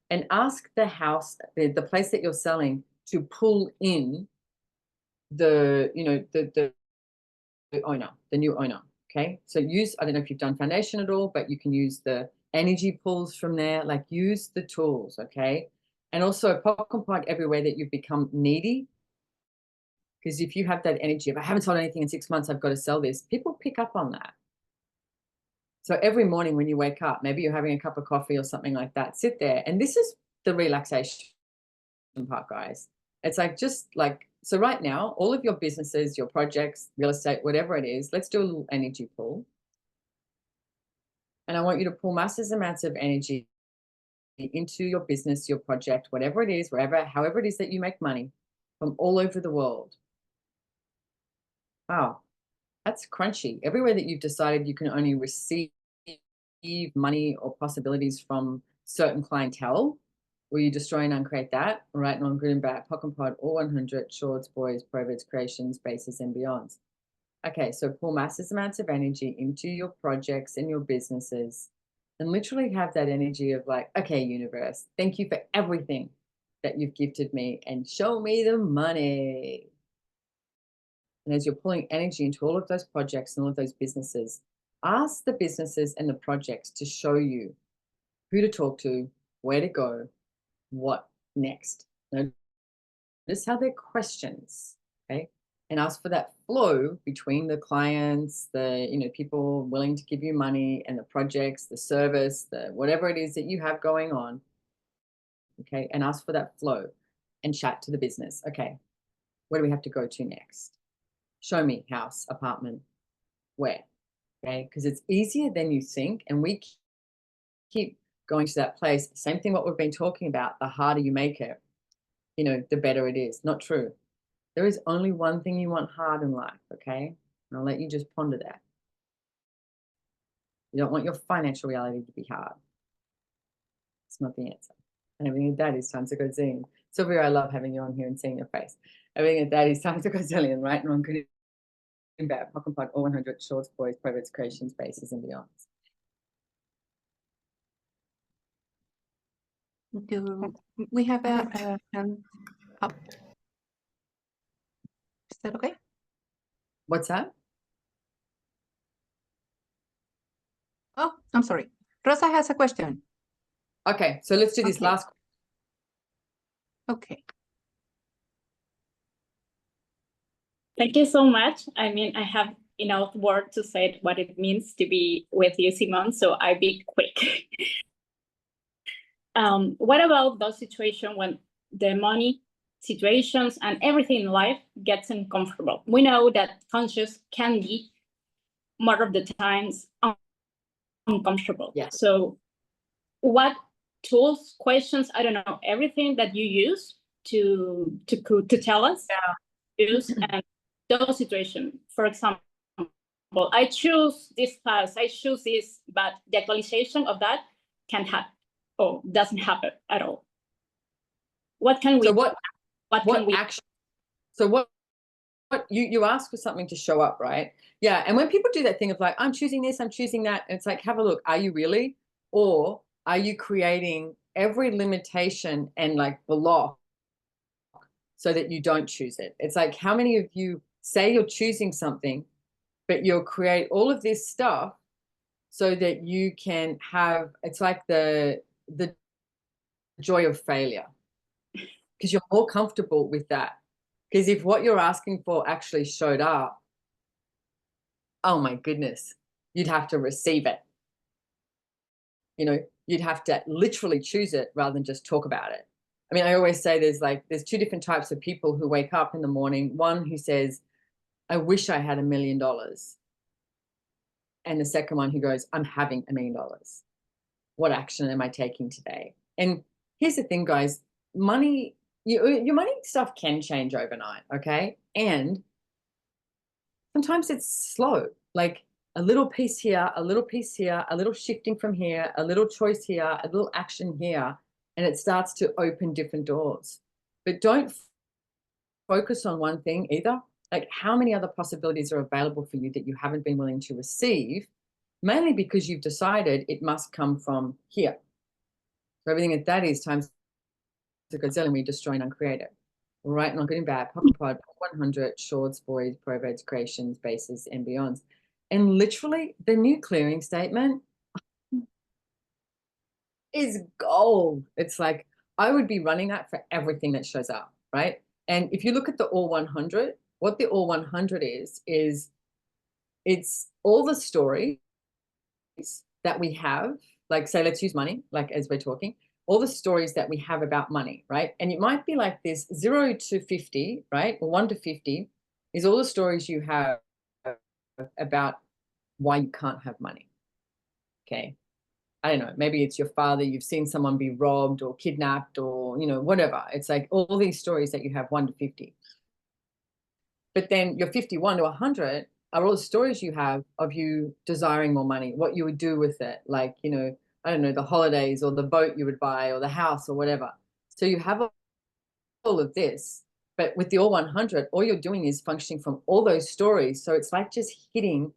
And ask the house, the place that you're selling, to pull in the, you know, the owner, the new owner. Okay, so use, I don't know if you've done foundation at all, but you can use the energy pulls from there, like use the tools. Okay, and also POC and POD everywhere that you've become needy. Because if you have that energy of, I haven't sold anything in 6 months, I've got to sell this, people pick up on that. So every morning when you wake up, maybe you're having a cup of coffee or something like that, sit there. And this is the relaxation part, guys. It's like, just like, so right now, all of your businesses, your projects, real estate, whatever it is, let's do a little energy pull. And I want you to pull massive amounts of energy into your business, your project, whatever it is, wherever, however it is that you make money, from all over the world. Wow, that's crunchy. Everywhere that you've decided you can only receive money or possibilities from certain clientele, will you destroy and uncreate that? Right, non, good and bad, POC and POD, all 100, shorts, boys, prophets, creations, bases, and beyonds. Okay, so pull massive amounts of energy into your projects and your businesses and literally have that energy of like, okay, universe, thank you for everything that you've gifted me and show me the money. And as you're pulling energy into all of those projects and all of those businesses, ask the businesses and the projects to show you who to talk to, where to go, what next. Notice how they're questions, okay? And ask for that flow between the clients, the, you know, people willing to give you money, and the projects, the service, the whatever it is that you have going on, okay? And ask for that flow and chat to the business. Okay, where do we have to go to next? Show me house, apartment, where, okay? Because it's easier than you think, and we keep going to that place. Same thing what we've been talking about, the harder you make it, you know, the better it is. Not true. There is only one thing you want hard in life, okay? And I'll let you just ponder that. You don't want your financial reality to be hard. It's not the answer. And everything at that is time to go zillion. Sylvia, I love having you on here and seeing your face. Everything at that is time to go zillion, right? And on good and bad, POC and POD, all 100, shorts, boys, privates, creations, bases, and beyonds. Do we have a hand up? Is that okay? What's that? Oh, I'm sorry. Rosa has a question. Okay, so let's do this Okay. last. Okay. Thank you so much. I mean, I have enough word to say what it means to be with you, Simone, so I'll be quick. What about those situations when the money situations and everything in life gets uncomfortable? We know that conscious can be more of the times uncomfortable. Yeah. So what tools, questions, I don't know, everything that you use to tell us, use and those situations. For example, I choose this class, I choose this, but the actualization of that can happen or doesn't happen at all. What can we So what can we action? So what you ask for something to show up, right? Yeah. And when people do that thing of like, I'm choosing this, I'm choosing that, it's like, have a look. Are you really? Or are you creating every limitation and like block so that you don't choose it? It's like, how many of you say you're choosing something, but you'll create all of this stuff so that you can have, it's like the joy of failure, because you're more comfortable with that. Because if what you're asking for actually showed up, oh my goodness, you'd have to receive it. You know, you'd have to literally choose it rather than just talk about it. I mean, I always say there's two different types of people who wake up in the morning. One who says, I wish I had $1 million. And the second one who goes, I'm having $1 million. What action am I taking today? And here's the thing, guys, money, your money stuff can change overnight, okay? And sometimes it's slow, like a little piece here, a little piece here, a little shifting from here, a little choice here, a little action here, and it starts to open different doors. But don't focus on one thing either. Like, how many other possibilities are available for you that you haven't been willing to receive, mainly because you've decided it must come from here. So everything that is times the gazillion, we destroy and uncreate it. Right, not good and bad, pocket pod, 100, shorts, voids, proverbs, creations, bases, and beyonds. And literally, the new clearing statement is gold. It's like, I would be running that for everything that shows up, right? And if you look at the All 100, what the All 100 is it's all the stories that we have, like, say, let's use money, like as we're talking, all the stories that we have about money, right? And it might be like this 0 to 50, right? Or 1 to 50 is all the stories you have about why you can't have money. Okay. I don't know, maybe it's your father, you've seen someone be robbed or kidnapped or, you know, whatever. It's like all these stories that you have 1 to 50. But then your 51 to 100 are all the stories you have of you desiring more money, what you would do with it. Like, you know, I don't know, the holidays or the boat you would buy or the house or whatever. So you have all of this, but with the All 100, all you're doing is functioning from all those stories. So it's like just hitting,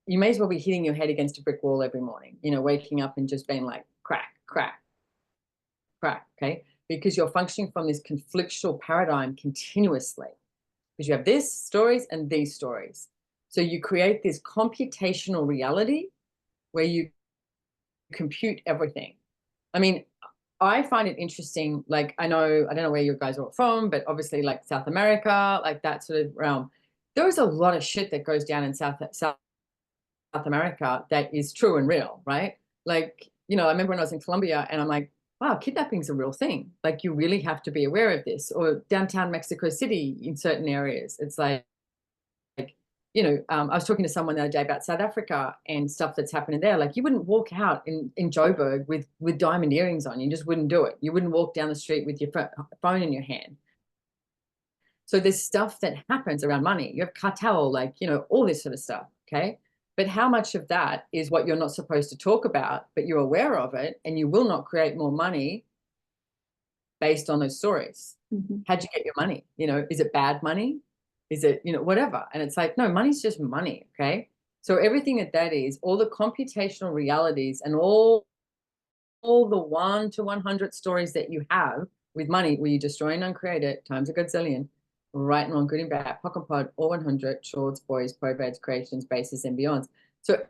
you may as well be hitting your head against a brick wall every morning, you know, waking up and just being like, crack, crack, crack, okay? Because you're functioning from this conflictual paradigm continuously. Because you have this stories and these stories. So you create this computational reality where you compute everything. I mean, I find it interesting, like, I don't know where you guys are all from, but obviously like South America, like that sort of realm, there's a lot of shit that goes down in South America that is true and real, right? Like, you know, I remember when I was in Colombia and I'm like, wow, kidnapping's a real thing. Like, you really have to be aware of this. Or downtown Mexico City in certain areas, it's like, you know, I was talking to someone the other day about South Africa and stuff that's happening there. Like, you wouldn't walk out in Joburg with diamond earrings on. You just wouldn't do it. You wouldn't walk down the street with your phone in your hand. So there's stuff that happens around money. You have cartel, like, you know, all this sort of stuff, okay? But how much of that is what you're not supposed to talk about, but you're aware of it, and you will not create more money based on those stories? Mm-hmm. How'd you get your money? You know, is it bad money? Is it, you know, whatever? And it's like, no, money's just money, okay? So everything that is, all the computational realities and all the 1 to 100 stories that you have with money, where you destroy and uncreate it times a godzillion, right and wrong, good and bad, pocket pod, all 100, shorts, boys, proverbs, creations, bases, and beyonds. So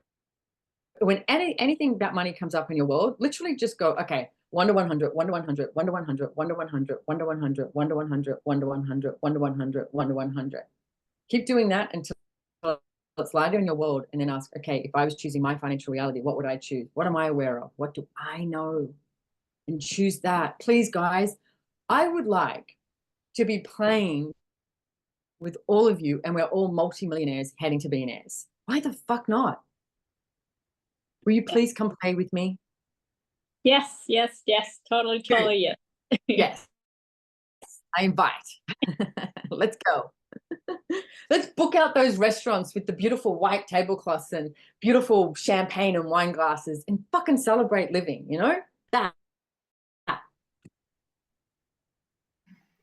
when anything about money comes up in your world, literally just go, okay, 1 to 100, 1 to 100, 1 to 100, 1 to 100, 1 to 100, 1 to 100, 1 to 100, 1 to 100, 1 to 100. Keep doing that until it's lighter in your world, and then ask, okay, if I was choosing my financial reality, what would I choose? What am I aware of? What do I know? And choose that. Please, guys, I would like to be playing with all of you, and we're all multimillionaires heading to billionaires. Why the fuck not? Will you please come play with me? Yes, yes, yes. Totally, totally, yes. Yes. I invite. Let's go. Let's book out those restaurants with the beautiful white tablecloths and beautiful champagne and wine glasses and fucking celebrate living, you know? That.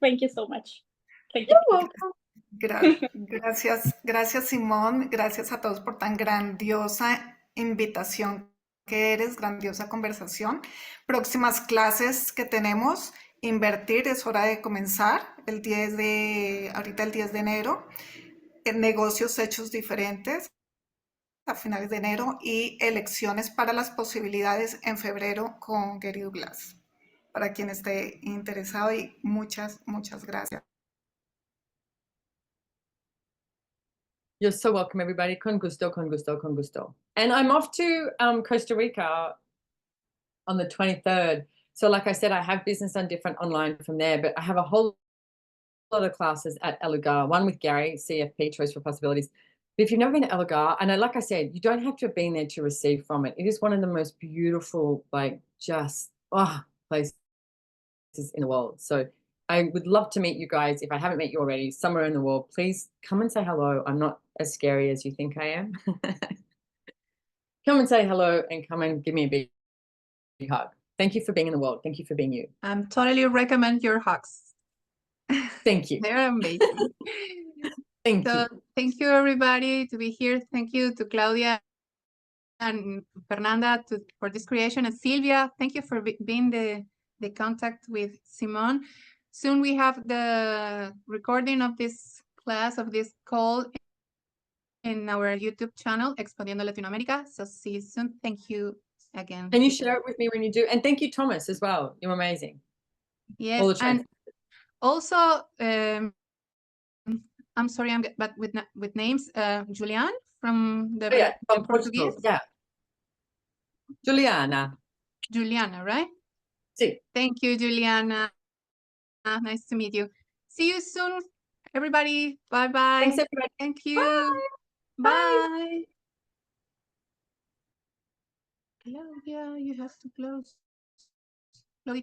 Thank you so much. Thank you. You're welcome. Gracias, Simón. Gracias a todos por tan grandiosa invitación que eres, grandiosa conversación. Próximas clases que tenemos, invertir, es hora de comenzar, ahorita el 10 de enero, negocios hechos diferentes a finales de enero y elecciones para las posibilidades en febrero con Gary Douglas. Para quien esté interesado, y muchas gracias. You're so welcome, everybody. Con gusto, con gusto, con gusto. And I'm off to Costa Rica on the 23rd. So like I said, I have business done different online from there, but I have a whole lot of classes at El Lugar, one with Gary, CFP, Choice for Possibilities. But if you've never been to El Lugar, and like I said, you don't have to have been there to receive from it. It is one of the most beautiful, like just, places in the world. So I would love to meet you guys. If I haven't met you already, somewhere in the world, please come and say hello. I'm not as scary as you think I am. Come and say hello and come and give me a big hug. Thank you for being in the world. Thank you for being you. Totally recommend your hugs. Thank you. They're amazing. Thank you. Thank you, everybody, to be here. Thank you to Claudia and Fernanda for this creation. And Silvia, thank you for being the contact with Simone. Soon we have the recording of this class, of this call, in our YouTube channel, Expandiendo Latinoamérica. So see you soon. Thank you again. Can you share it with me when you do? And thank you, Thomas, as well. You're amazing. Yes, and also, I'm sorry, but with names, Julian from the from Portuguese. Portugal. Yeah. Juliana, right? Sí. Thank you, Juliana. Nice to meet you. See you soon, everybody. Bye-bye. Thanks, everybody. Thank you. Bye. Claudia, you have to close.